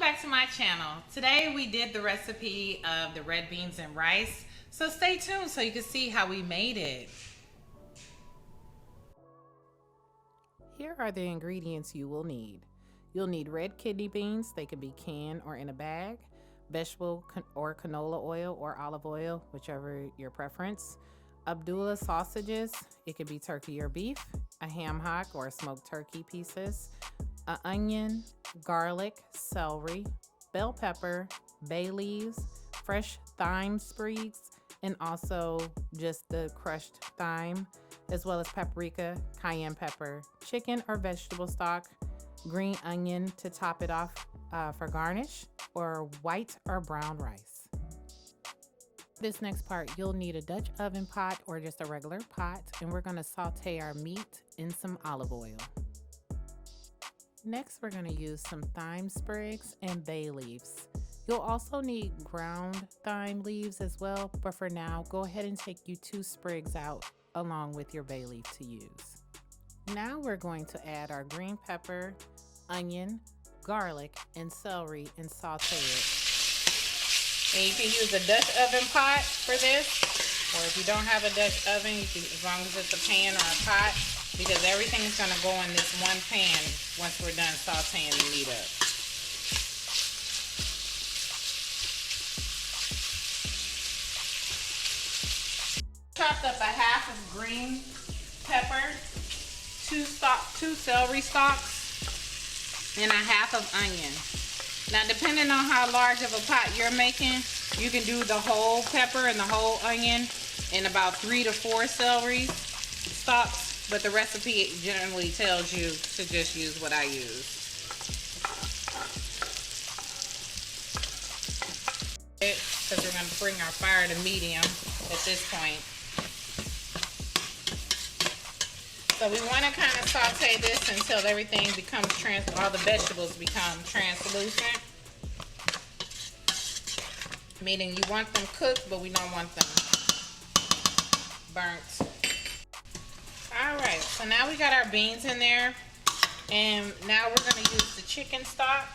back to my channel. Today we did the recipe of the red beans and rice. So stay tuned so you can see how we made it. Here are the ingredients you will need. You'll need red kidney beans. They can be canned or in a bag. Vegetable or canola oil or olive oil, whichever your preference. Abdullah sausages. It could be turkey or beef. A ham hock or smoked turkey pieces. An onion, garlic, celery, bell pepper, bay leaves, fresh thyme sprigs, and also just the crushed thyme, as well as paprika, cayenne pepper, chicken or vegetable stock, green onion to top it off for garnish, or white or brown rice. This next part, you'll need a Dutch oven pot or just a regular pot, and we're going to saute our meat in some olive oil. Next, we're going to use some thyme sprigs and bay leaves. You'll also need ground thyme leaves as well, but for now, go ahead and take you 2 sprigs out along with your bay leaf to use. Now we're going to add our green pepper, onion, garlic, and celery and saute it. And you can use a Dutch oven pot for this, or if you don't have a Dutch oven, you can, as long as it's a pan or a pot, because everything is going to go in this one pan once we're done sauteing the meat up. Chopped up a half of green pepper, 2 celery stalks, and a half of onion. Now, depending on how large of a pot you're making, you can do the whole pepper and the whole onion and about 3 to 4 celery stalks. But the recipe generally tells you to just use what I use. Because we're going to bring our fire to medium at this point. So we want to kind of saute this until everything becomes all the vegetables become translucent. Meaning you want them cooked, but we don't want them burnt. Alright, so now we got our beans in there, and now we're going to use the chicken stock.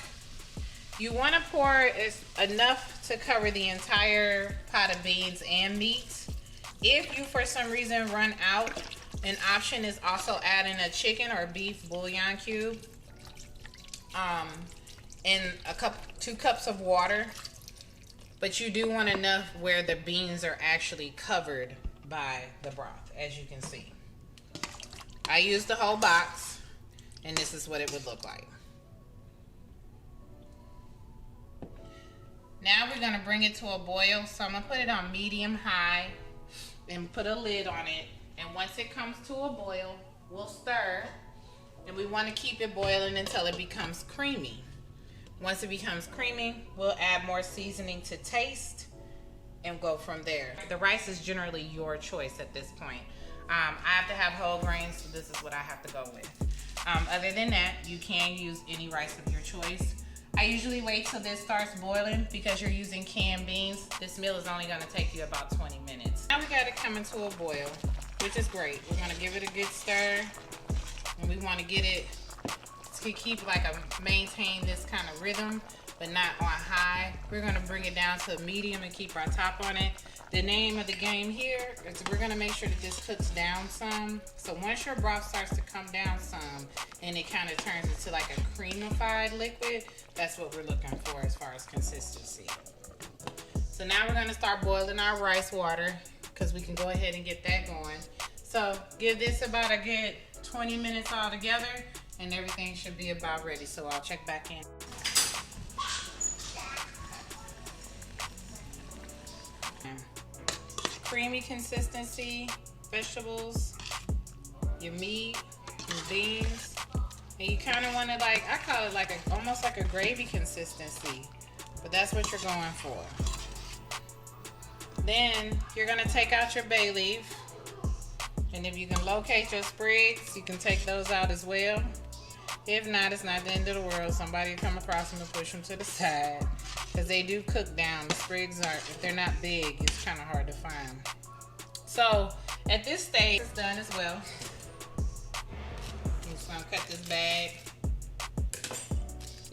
You want to pour enough to cover the entire pot of beans and meat. If you for some reason run out, an option is also adding a chicken or beef bouillon cube and 2 cups of water. But you do want enough where the beans are actually covered by the broth, as you can see. I used the whole box, and this is what it would look like. Now we're going to bring it to a boil. So I'm going to put it on medium-high and put a lid on it. And once it comes to a boil, we'll stir. And we want to keep it boiling until it becomes creamy. Once it becomes creamy, we'll add more seasoning to taste and go from there. The rice is generally your choice at this point. I have to have whole grains, so this is what I have to go with. Other than that, you can use any rice of your choice. I usually wait till this starts boiling because you're using canned beans. This meal is only going to take you about 20 minutes. Now we got it coming to a boil, which is great. We're going to give it a good stir, and we want to get it to keep maintain this kind of rhythm, but not on high. We're going to bring it down to medium and keep our top on it. The name of the game here is we're going to make sure that this cooks down some. So once your broth starts to come down some and it kind of turns into like a creamified liquid, that's what we're looking for as far as consistency. So now we're going to start boiling our rice water because we can go ahead and get that going. So give this about a good 20 minutes all together and everything should be about ready. So I'll check back in. Creamy consistency, vegetables, your meat, your beans, and you kind of want to I call it almost like a gravy consistency, but that's what you're going for. Then you're going to take out your bay leaf, and if you can locate your sprigs, you can take those out as well. If not, it's not the end of the world. Somebody will come across them and push them to the side. Because they do cook down. The sprigs are, if they're not big, it's kind of hard to find. So, at this stage, it's done as well. I'm just going to cut this bag.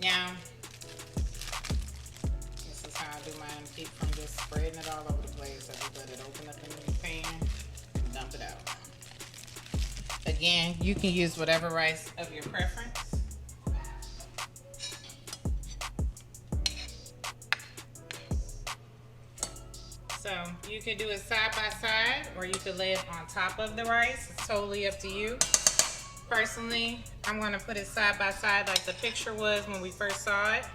Now, I do mine and keep from just spreading it all over the place. I just let it open up in the pan and dump it out. Again, you can use whatever rice of your preference. So you can do it side by side, or you could lay it on top of the rice. It's totally up to you. Personally, I'm gonna put it side by side like the picture was when we first saw it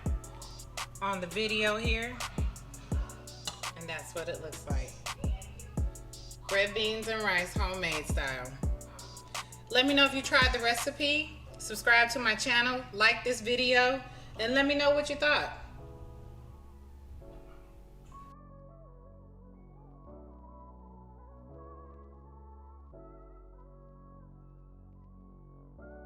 on the video here. And that's what it looks like. Red beans and rice, homemade style. Let me know if you tried the recipe. Subscribe to my channel, like this video, and let me know what you thought.